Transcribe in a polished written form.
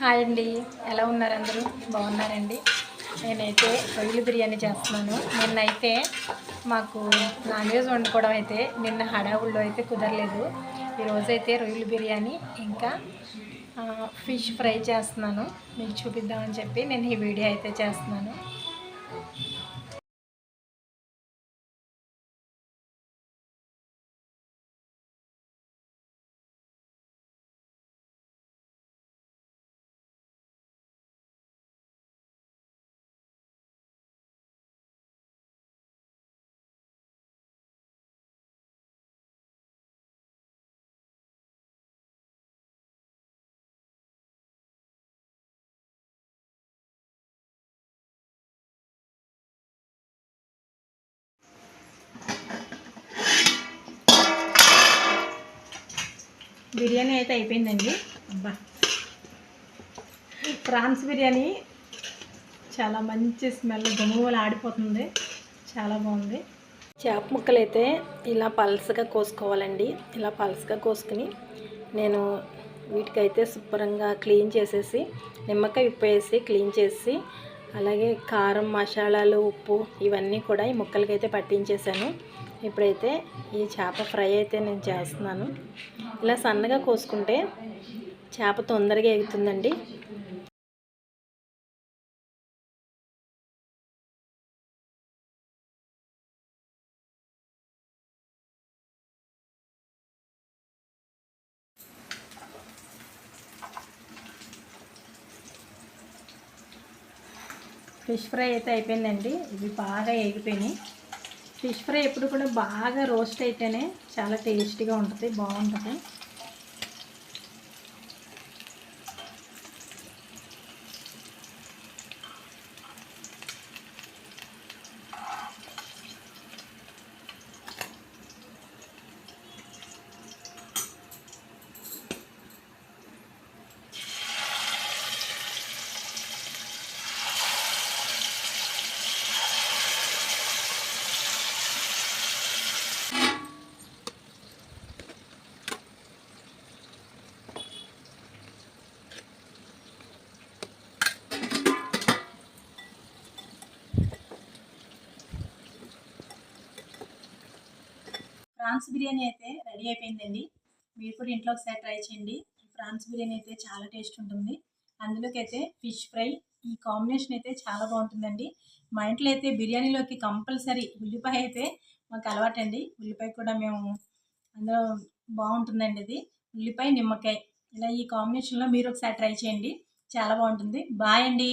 Hi అండి, ఎలా ఉన్నారు? అందరూ బాగున్నారండి. నేనైతే రొయ్యల బిర్యానీ చేస్తున్నాను. నిన్నైతే మాకు నాన్ వెజ్ వండుకోవడం అయితే నిన్న హడావుల్లో అయితే కుదరలేదు. ఈరోజైతే రొయ్యల బిర్యానీ ఇంకా ఫిష్ ఫ్రై చేస్తున్నాను. మీకు చూపిద్దామని చెప్పి నేను ఈ వీడియో అయితే చేస్తున్నాను. బిర్యానీ అయితే అయిపోయిందండి. అబ్బా, ప్రాన్స్ బిర్యానీ చాలా మంచి స్మెల్ గుమగుమలు ఆడిపోతుంది. చాలా బాగుంది. చేప ముక్కలు అయితే ఇలా పల్సగా కోసుకోవాలండి. ఇలా పల్సగా కోసుకుని నేను వీటికైతే శుభ్రంగా క్లీన్ చేసేసి నిమ్మకాయ ఉప్పు వేసి క్లీన్ చేసి అలాగే కారం, మసాలాలు, ఉప్పు ఇవన్నీ కూడా ఈ ముక్కలకైతే పట్టించేసాను. ఇప్పుడైతే ఈ చేప ఫ్రై అయితే నేను చేస్తున్నాను. ఇలా సన్నగా కోసుకుంటే చేప తొందరగా ఎగుతుందండి. ఫిష్ ఫ్రై అయితే అయిపోయిందండి. ఇవి బాగా ఎగిపోయినాయి. ఫిష్ ఫ్రై ఎప్పుడు కూడా బాగా రోస్ట్ అయితేనే చాలా టేస్టీగా ఉంటుంది, బాగుంటుంది. ప్రాన్స్ బిర్యానీ అయితే రెడీ అయిపోయిందండి. మీరు కూడా ఇంట్లో ఒకసారి ట్రై చేయండి. ప్రాన్స్ బిర్యానీ అయితే చాలా టేస్ట్ ఉంటుంది. అందులోకి అయితే ఫిష్ ఫ్రై, ఈ కాంబినేషన్ అయితే చాలా బాగుంటుందండి. మా ఇంట్లో అయితే బిర్యానీలోకి కంపల్సరీ ఉల్లిపాయ అయితే మాకు అలవాటండి. ఉల్లిపాయ కూడా మేము అందులో బాగుంటుందండి. ఇది ఉల్లిపాయ, నిమ్మకాయ ఇలా ఈ కాంబినేషన్లో మీరు ఒకసారి ట్రై చేయండి. చాలా బాగుంటుంది. బాయ్ అండి.